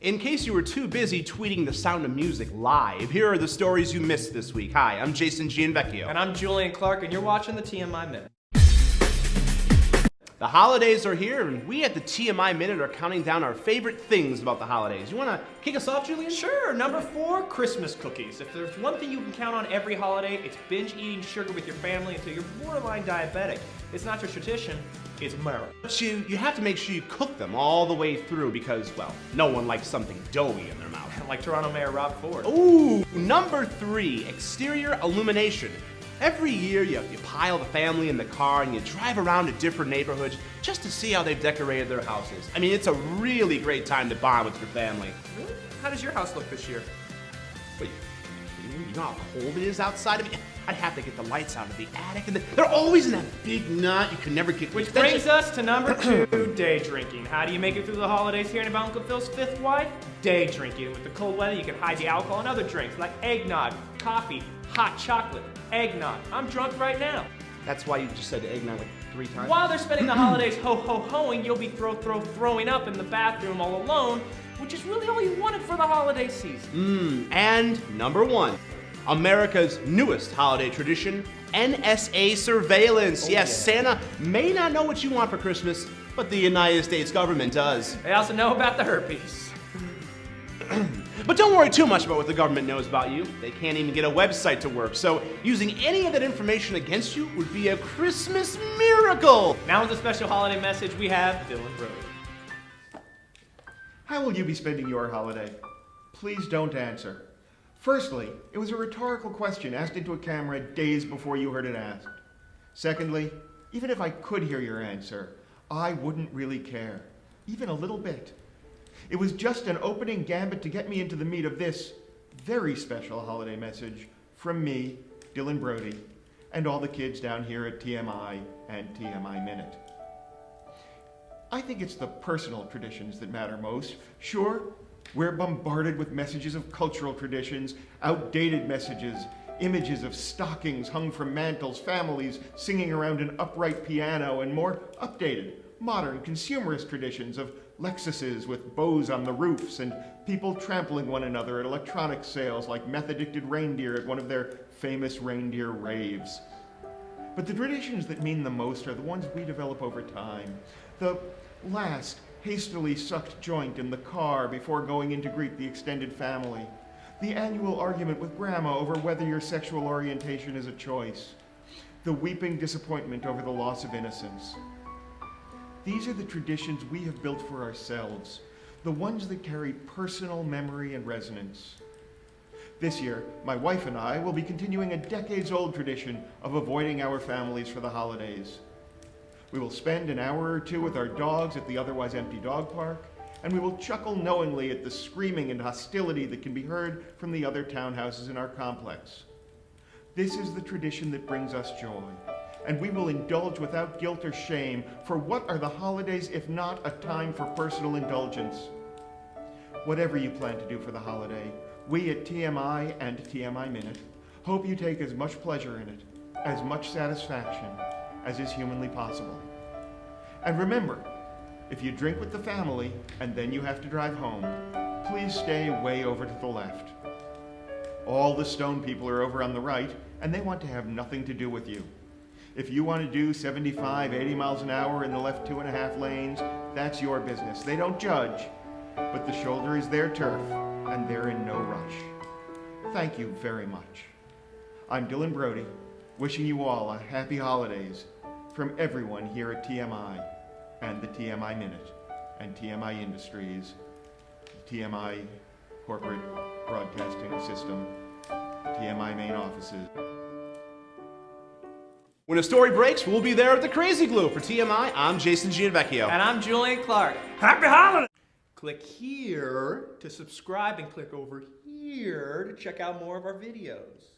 In case you were too busy tweeting The Sound of Music live, here are the stories you missed this week. Hi, I'm Jason Gianvecchio. And I'm Julian Clark, and you're watching the TMI Minute. The holidays are here, and we at the TMI Minute are counting down our favorite things about the holidays. You want to kick us off, Julian? Sure. Number 4, Christmas cookies. If there's one thing you can count on every holiday, it's binge eating sugar with your family until you're borderline diabetic. It's not just tradition, it's America. But you have to make sure you cook them all the way through because, well, no one likes something doughy in their mouth. Like Toronto Mayor Rob Ford. Ooh, number 3, exterior illumination. Every year you pile the family in the car and you drive around to different neighborhoods just to see how they've decorated their houses. I mean, it's a really great time to bond with your family. Really? How does your house look this year? Wait, you know how cold it is outside? I mean, I'd have to get the lights out of the attic, and they're always in that big knot you can never get. Which brings us to number 2, day drinking. How do you make it through the holidays hearing about Uncle Phil's 5th wife? Day drinking. With the cold weather, you can hide the alcohol in other drinks like eggnog, coffee, hot chocolate, eggnog. I'm drunk right now. That's why you just said eggnog like 3 times? While they're spending the holidays ho-ho-hoing, you'll be throwing up in the bathroom all alone, which is really all you wanted for the holiday season. And number 1, America's newest holiday tradition, NSA surveillance. Yes, yeah. Santa may not know what you want for Christmas, but the United States government does. They also know about the herpes. But don't worry too much about what the government knows about you. They can't even get a website to work, so using any of that information against you would be a Christmas miracle. Now with a special holiday message, we have Dylan Brody. How will you be spending your holiday? Please don't answer. Firstly, it was a rhetorical question asked into a camera days before you heard it asked. Secondly, even if I could hear your answer, I wouldn't really care, even a little bit. It was just an opening gambit to get me into the meat of this very special holiday message from me, Dylan Brody, and all the kids down here at TMI and TMI Minute. I think it's the personal traditions that matter most. Sure, we're bombarded with messages of cultural traditions, outdated messages, images of stockings hung from mantles, families singing around an upright piano, and more updated, modern, consumerist traditions of Lexuses with bows on the roofs and people trampling one another at electronics sales like meth-addicted reindeer at one of their famous reindeer raves. But the traditions that mean the most are the ones we develop over time. The last hastily sucked joint in the car before going in to greet the extended family. The annual argument with grandma over whether your sexual orientation is a choice. The weeping disappointment over the loss of innocence. These are the traditions we have built for ourselves, the ones that carry personal memory and resonance. This year, my wife and I will be continuing a decades-old tradition of avoiding our families for the holidays. We will spend an hour or 2 with our dogs at the otherwise empty dog park, and we will chuckle knowingly at the screaming and hostility that can be heard from the other townhouses in our complex. This is the tradition that brings us joy, and we will indulge without guilt or shame, for what are the holidays if not a time for personal indulgence? Whatever you plan to do for the holiday, we at TMI and TMI Minute hope you take as much pleasure in it, as much satisfaction as is humanly possible. And remember, if you drink with the family and then you have to drive home, please stay way over to the left. All the stone people are over on the right, and they want to have nothing to do with you. If you want to do 75, 80 miles an hour in the left 2.5 lanes, that's your business. They don't judge, but the shoulder is their turf, and they're in no rush. Thank you very much. I'm Dylan Brody, wishing you all a happy holidays from everyone here at TMI and the TMI Minute and TMI Industries, TMI Corporate Broadcasting System, TMI main offices. When a story breaks, we'll be there at the Crazy Glue. For TMI, I'm Jason Gianvecchio. And I'm Julian Clark. Happy holidays! Click here to subscribe and click over here to check out more of our videos.